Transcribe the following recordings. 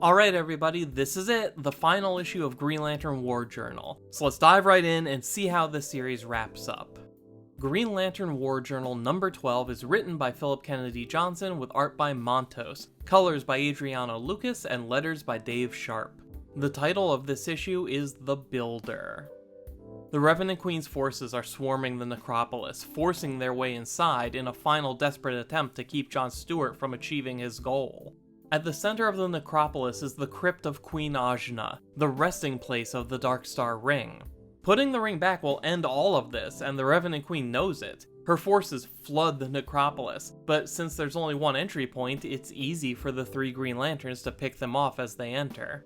Alright everybody, this is it, the final issue of Green Lantern War Journal. So let's dive right in and see how this series wraps up. Green Lantern War Journal number 12 is written by Philip Kennedy Johnson with art by Montos, colors by Adriano Lucas, and letters by Dave Sharp. The title of this issue is The Builder. The Revenant Queen's forces are swarming the necropolis, forcing their way inside in a final desperate attempt to keep John Stewart from achieving his goal. At the center of the necropolis is the crypt of Queen Ajna, the resting place of the Dark Star Ring. Putting the ring back will end all of this, and the Revenant Queen knows it. Her forces flood the necropolis, but since there's only one entry point, it's easy for the three Green Lanterns to pick them off as they enter.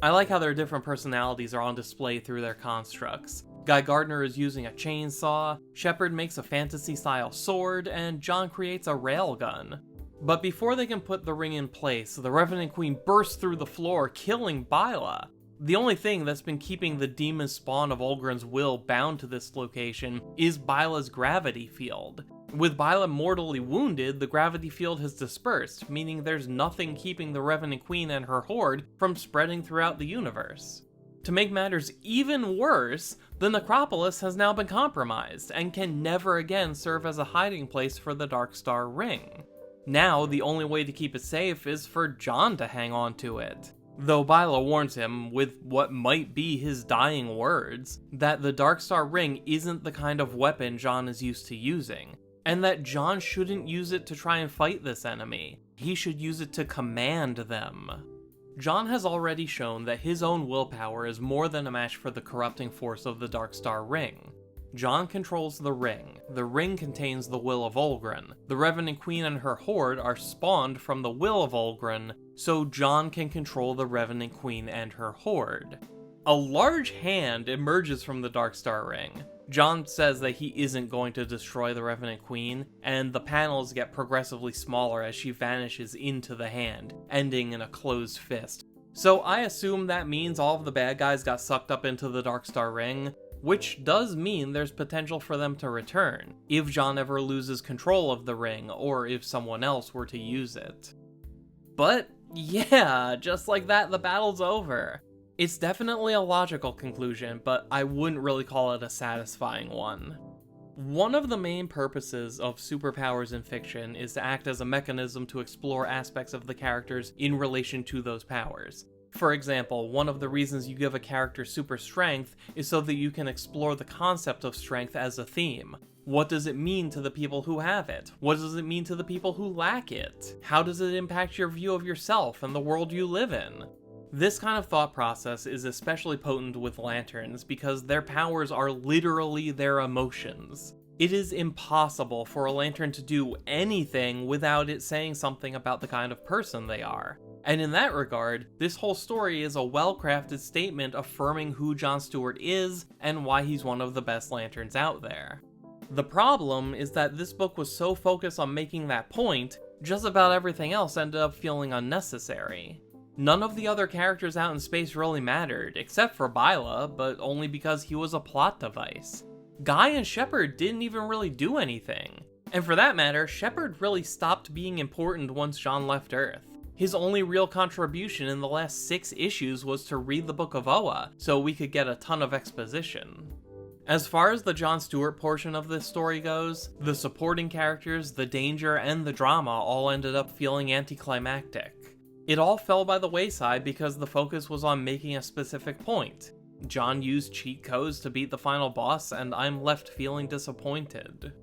I like how their different personalities are on display through their constructs. Guy Gardner is using a chainsaw, Shepard makes a fantasy-style sword, and John creates a railgun. But before they can put the ring in place, the Revenant Queen bursts through the floor, killing Byla. The only thing that's been keeping the demon spawn of Olgren's will bound to this location is Byla's gravity field. With Byla mortally wounded, the gravity field has dispersed, meaning there's nothing keeping the Revenant Queen and her horde from spreading throughout the universe. To make matters even worse, the necropolis has now been compromised, and can never again serve as a hiding place for the Dark Star Ring. Now, the only way to keep it safe is for John to hang on to it. Though Byla warns him, with what might be his dying words, that the Dark Star Ring isn't the kind of weapon John is used to using, and that John shouldn't use it to try and fight this enemy. He should use it to command them. John has already shown that his own willpower is more than a match for the corrupting force of the Dark Star Ring. John controls the ring. The ring contains the will of Olgren. The Revenant Queen and her horde are spawned from the will of Olgren, so John can control the Revenant Queen and her horde. A large hand emerges from the Dark Star Ring. John says that he isn't going to destroy the Revenant Queen, and the panels get progressively smaller as she vanishes into the hand, ending in a closed fist. So I assume that means all of the bad guys got sucked up into the Dark Star Ring, which does mean there's potential for them to return, if John ever loses control of the ring, or if someone else were to use it. But yeah, just like that, the battle's over. It's definitely a logical conclusion, but I wouldn't really call it a satisfying one. One of the main purposes of superpowers in fiction is to act as a mechanism to explore aspects of the characters in relation to those powers. For example, one of the reasons you give a character super strength is so that you can explore the concept of strength as a theme. What does it mean to the people who have it? What does it mean to the people who lack it? How does it impact your view of yourself and the world you live in? This kind of thought process is especially potent with lanterns because their powers are literally their emotions. It is impossible for a lantern to do anything without it saying something about the kind of person they are. And in that regard, this whole story is a well-crafted statement affirming who John Stewart is and why he's one of the best lanterns out there. The problem is that this book was so focused on making that point, just about everything else ended up feeling unnecessary. None of the other characters out in space really mattered, except for Byla, but only because he was a plot device. Guy and Shepard didn't even really do anything. And for that matter, Shepard really stopped being important once John left Earth. His only real contribution in the last 6 issues was to read the Book of Oa, so we could get a ton of exposition. As far as the John Stewart portion of this story goes, the supporting characters, the danger, and the drama all ended up feeling anticlimactic. It all fell by the wayside because the focus was on making a specific point. John used cheat codes to beat the final boss, and I'm left feeling disappointed.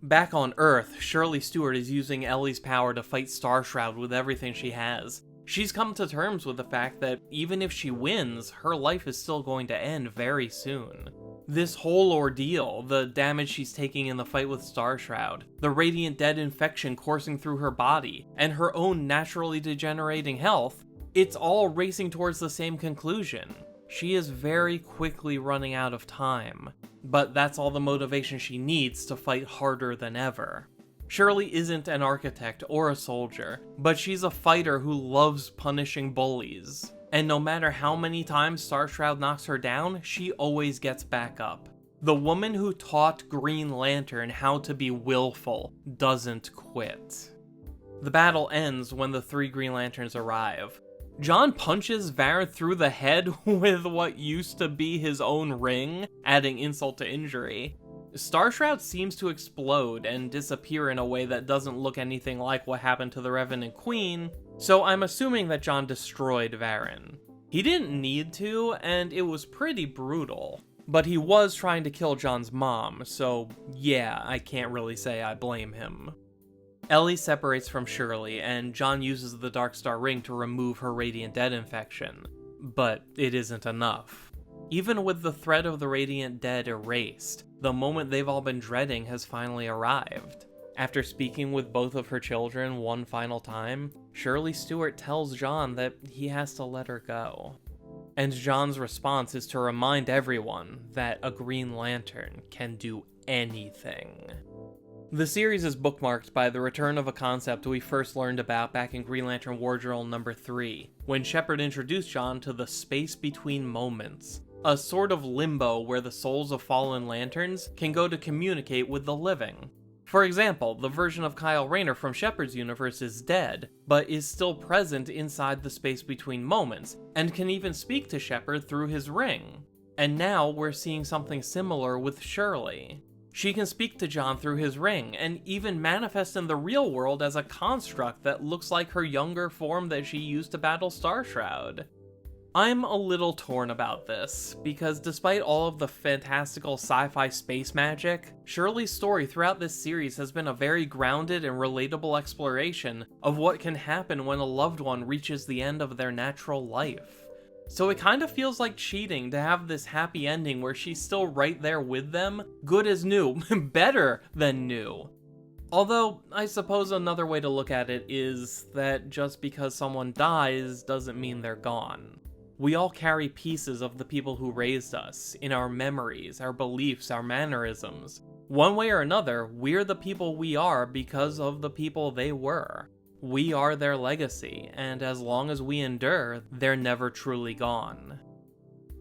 Back on Earth, Shirley Stewart is using Ellie's power to fight Starshroud with everything she has. She's come to terms with the fact that even if she wins, her life is still going to end very soon. This whole ordeal, the damage she's taking in the fight with Starshroud, the Radiant Dead infection coursing through her body, and her own naturally degenerating health, it's all racing towards the same conclusion. She is very quickly running out of time, but that's all the motivation she needs to fight harder than ever. Shirley isn't an architect or a soldier, but she's a fighter who loves punishing bullies. And no matter how many times Starshroud knocks her down, she always gets back up. The woman who taught Green Lantern how to be willful doesn't quit. The battle ends when the 3 Green Lanterns arrive. John punches Varen through the head with what used to be his own ring, adding insult to injury. Starshroud seems to explode and disappear in a way that doesn't look anything like what happened to the Revenant Queen, so I'm assuming that John destroyed Varen. He didn't need to, and it was pretty brutal. But he was trying to kill John's mom, so yeah, I can't really say I blame him. Ellie separates from Shirley, and John uses the Darkstar Ring to remove her Radiant Dead infection. But it isn't enough. Even with the threat of the Radiant Dead erased, the moment they've all been dreading has finally arrived. After speaking with both of her children one final time, Shirley Stewart tells John that he has to let her go. And John's response is to remind everyone that a Green Lantern can do anything. The series is bookmarked by the return of a concept we first learned about back in Green Lantern War Journal number 3, when Shepard introduced John to the space between moments, a sort of limbo where the souls of fallen lanterns can go to communicate with the living. For example, the version of Kyle Rayner from Shepard's universe is dead, but is still present inside the space between moments, and can even speak to Shepard through his ring. And now we're seeing something similar with Shirley. She can speak to John through his ring, and even manifest in the real world as a construct that looks like her younger form that she used to battle Starshroud. I'm a little torn about this, because despite all of the fantastical sci-fi space magic, Shirley's story throughout this series has been a very grounded and relatable exploration of what can happen when a loved one reaches the end of their natural life. So it kind of feels like cheating to have this happy ending where she's still right there with them, good as new, better than new. Although, I suppose another way to look at it is that just because someone dies doesn't mean they're gone. We all carry pieces of the people who raised us, in our memories, our beliefs, our mannerisms. One way or another, we're the people we are because of the people they were. We are their legacy, and as long as we endure, they're never truly gone.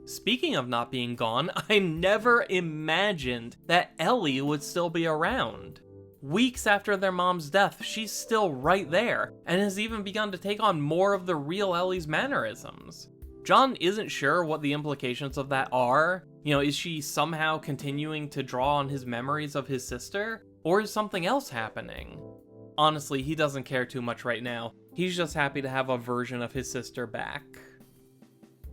Speaking of not being gone, I never imagined that Ellie would still be around. Weeks after their mom's death, she's still right there, and has even begun to take on more of the real Ellie's mannerisms. John isn't sure what the implications of that are. Is she somehow continuing to draw on his memories of his sister? Or is something else happening? Honestly, he doesn't care too much right now. He's just happy to have a version of his sister back.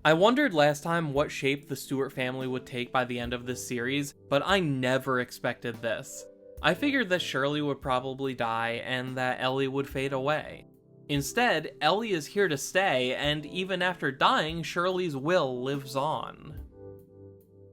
I wondered last time what shape the Stewart family would take by the end of this series, but I never expected this. I figured that Shirley would probably die and that Ellie would fade away. Instead, Ellie is here to stay, and even after dying, Shirley's will lives on.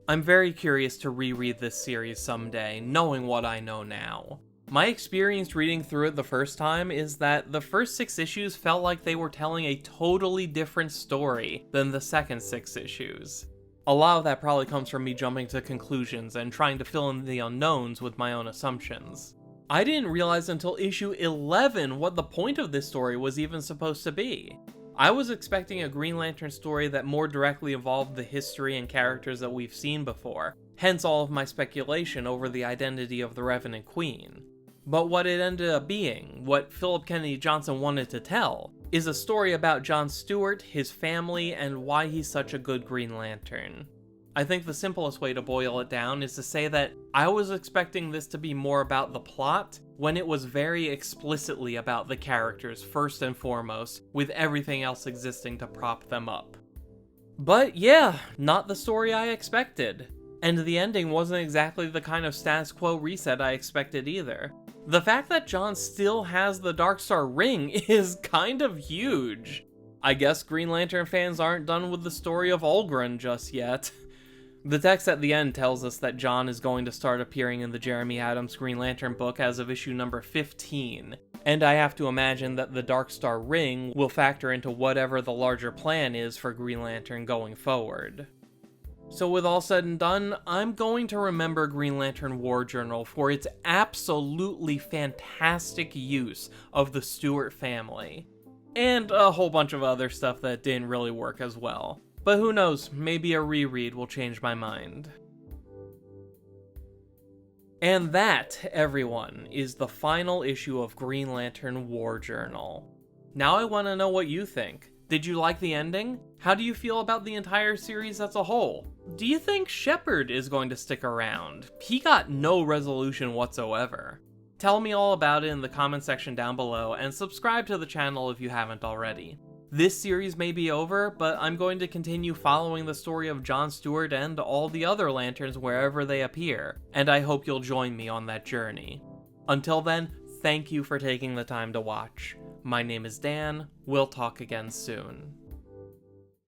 I'm very curious to reread this series someday, knowing what I know now. My experience reading through it the first time is that the first 6 issues felt like they were telling a totally different story than the second 6 issues. A lot of that probably comes from me jumping to conclusions and trying to fill in the unknowns with my own assumptions. I didn't realize until issue 11 what the point of this story was even supposed to be. I was expecting a Green Lantern story that more directly involved the history and characters that we've seen before, hence all of my speculation over the identity of the Revenant Queen. But what it ended up being, what Philip Kennedy Johnson wanted to tell, is a story about John Stewart, his family, and why he's such a good Green Lantern. I think the simplest way to boil it down is to say that I was expecting this to be more about the plot, when it was very explicitly about the characters first and foremost, with everything else existing to prop them up. But yeah, not the story I expected. And the ending wasn't exactly the kind of status quo reset I expected either. The fact that John still has the Darkstar Ring is kind of huge. I guess Green Lantern fans aren't done with the story of Olgren just yet. The text at the end tells us that John is going to start appearing in the Jeremy Adams Green Lantern book as of issue number 15, and I have to imagine that the Darkstar Ring will factor into whatever the larger plan is for Green Lantern going forward. So with all said and done, I'm going to remember Green Lantern War Journal for its absolutely fantastic use of the Stewart family, and a whole bunch of other stuff that didn't really work as well. But who knows, maybe a reread will change my mind. And that, everyone, is the final issue of Green Lantern War Journal. Now I want to know what you think. Did you like the ending? How do you feel about the entire series as a whole? Do you think Shepard is going to stick around? He got no resolution whatsoever. Tell me all about it in the comment section down below, and subscribe to the channel if you haven't already. This series may be over, but I'm going to continue following the story of John Stewart and all the other Lanterns wherever they appear, and I hope you'll join me on that journey. Until then, thank you for taking the time to watch. My name is Dan, we'll talk again soon.